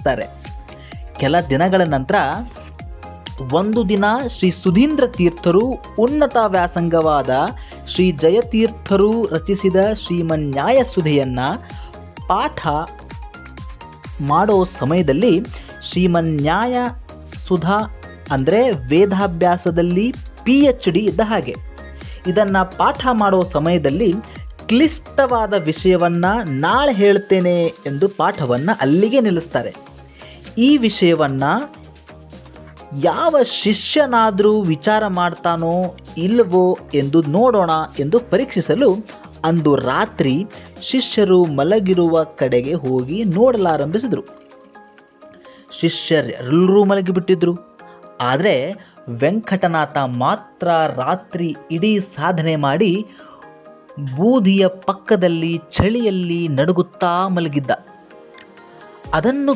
ನಿಲ್ಲಿಸ್ತಾರೆ. ಕೆಲ ದಿನಗಳ ನಂತರ ಒಂದು ದಿನ ಶ್ರೀ ಸುಧೀಂದ್ರ ತೀರ್ಥರು ಉನ್ನತ ವ್ಯಾಸಂಗವಾದ ಶ್ರೀ ಜಯತೀರ್ಥರು ರಚಿಸಿದ ಶ್ರೀಮನ್ಯಾಯ ಸುಧೆಯನ್ನು ಪಾಠ ಮಾಡೋ ಸಮಯದಲ್ಲಿ ಶ್ರೀಮನ್ಯಾಯ ಸುಧಾ ಅಂದರೆ ವೇದಾಭ್ಯಾಸದಲ್ಲಿ PhD ಇದ್ದ ಹಾಗೆ. ಇದನ್ನು ಪಾಠ ಮಾಡೋ ಸಮಯದಲ್ಲಿ ಕ್ಲಿಷ್ಟವಾದ ವಿಷಯವನ್ನು ನಾಳೆ ಹೇಳ್ತೇನೆ ಎಂದು ಪಾಠವನ್ನು ಅಲ್ಲಿಗೆ ನಿಲ್ಲಿಸ್ತಾರೆ. ಈ ವಿಷಯವನ್ನು ಯಾವ ಶಿಷ್ಯನಾದರೂ ವಿಚಾರ ಮಾಡ್ತಾನೋ ಇಲ್ಲವೋ ಎಂದು ನೋಡೋಣ ಎಂದು ಪರೀಕ್ಷಿಸಲು ಅಂದು ರಾತ್ರಿ ಶಿಷ್ಯರು ಮಲಗಿರುವ ಕಡೆಗೆ ಹೋಗಿ ನೋಡಲಾರಂಭಿಸಿದರು. ಶಿಷ್ಯರೆಲ್ಲರೂ ಮಲಗಿಬಿಟ್ಟಿದ್ರು. ಆದರೆ ವೆಂಕಟನಾಥ ಮಾತ್ರ ರಾತ್ರಿ ಇಡೀ ಸಾಧನೆ ಮಾಡಿ ಬೂದಿಯ ಪಕ್ಕದಲ್ಲಿ ಚಳಿಯಲ್ಲಿ ನಡುಗುತ್ತಾ ಮಲಗಿದ್ದ. ಅದನ್ನು